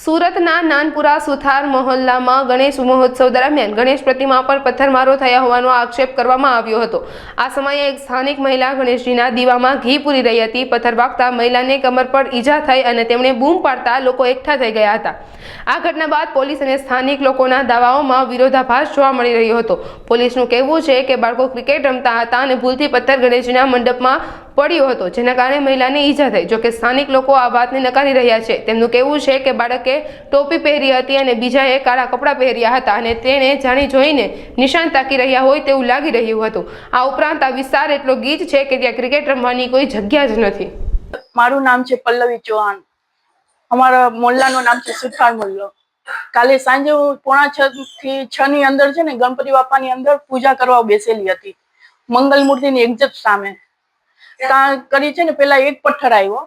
સુરતના નાનપુરા સુથાર મહોલ્લામાં ગણેશ મહોત્સવ દરમિયાન ગણેશ પ્રતિમા પર પથ્થરમારો થયા હોવાનો આક્ષેપ કરવામાં આવ્યો હતો। આ સમયે એક સ્થાનિક મહિલા ગણેશજીના દીવામાં ઘી પૂરી રહી હતી। પથ્થર વાગતા મહિલાને કમર પર ઈજા થઈ અને તેમણે બૂમ પાડતા લોકો એકઠા થઈ ગયા હતા। આ ઘટના બાદ પોલીસ અને સ્થાનિક લોકોના દાવાઓમાં વિરોધાભાસ જોવા મળી રહ્યો હતો। પોલીસનું કહેવું છે કે બાળકો ક્રિકેટ રમતા હતા અને ભૂલથી પથ્થર ગણેશજીના મંડપમાં પડ્યો હતો, જેના કારણે મહિલાને ઈજા થઈ। જોકે સ્થાનિક લોકો આ વાતને નકારી રહ્યા છે। તેમનું કહેવું છે કે બાળકે ટોપી પહેરી હતી અને બીજાએ કાળા કપડાં પહેર્યા હતા અને તેણે જાણી જોઈને નિશાન તાકી રહ્યા હોય તેવું લાગી રહ્યું હતું। આ ઉપરાંત આ વિસ્તાર એટલો ગીચ છે કે ત્યાં ક્રિકેટ રમવાની કોઈ જગ્યા જ નથી। મારું નામ છે પલ્લવી ચૌહાણ। અમારા મોહલ્લાનું નામ છે સુથાર મોહલ્લો। કાલે સાંજે હું 5:45 થી 6 ની અંદર છે ને ગણપતિ બાપાની અંદર પૂજા કરવા બેસેલી હતી, મંગલ મૂર્તિની એક્ઝેક્ટ સામે। ત્યાં કરી છે ને પેલા એક પથ્થર આવ્યો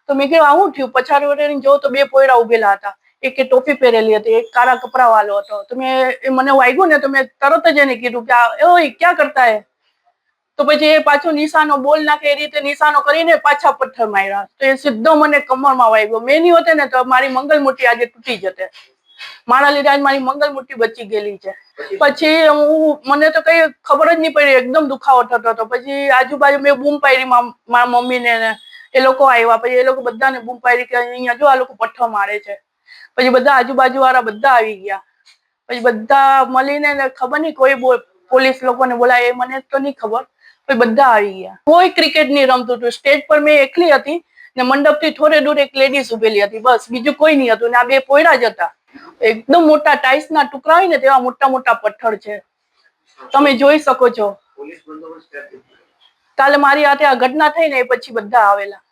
તો મેં કીધું આવું થયું। પછાડી વળીને જોઉં તો બે પોયરા ઉભેલા હતા, એક ટોપી પહેરેલી હતી, એક કાળા કપડા વાળો હતો। તો મને વાગ્યું ને તો મેં તરત જ એને કીધું કે ઓય ક્યાં કરતા હે? તો પછી એ પાછો નિશાનો બોલ નાખે એ રીતે નિશાનો કરીને પાછા પથ્થર માર્યા તો એ સીધો મને કમરમાં વાગ્યો। મેં નહીં હોતે ને તો મારી મંગલ મૂર્તિ આજે તૂટી જતે। મારા લીધે આજ મારી મંગલ મૂર્તિ બચી ગયેલી છે। પછી મને તો કઈ ખબર જ નહીં પડી, એકદમ દુખાવો થતો હતો। પછી આજુબાજુ મેં બૂમ પાડી મારા મમ્મીને ને એ લોકો આવ્યા। પછી એ લોકો બધાને બૂમ પાડી કે અહીંયા જો આ લોકો પથ્થર મારે છે। પછી બધા આજુબાજુ વાળા બધા આવી ગયા। પછી બધા મળીને ખબર નહીં કોઈ પોલીસ લોકોને બોલાય એ મને તો નહીં ખબર, પછી બધા આવી ગયા। કોઈ ક્રિકેટ નહીં રમતું હતું। સ્ટેજ પર મેં એકલી હતી ને મંડપ થી થોડે દૂર એક લેડીઝ ઉભેલી હતી, બસ બીજું કોઈ નહીં હતું। ને આ બે પોયરા જ હતા। એકદમ મોટા ટાઈલ્સ ના ટુકડા હોય ને તેવા મોટા મોટા પથ્થર છે, તમે જોઈ શકો છો। કાલે મારી હાથે આ ઘટના થઈ ને એ પછી બધા આવેલા।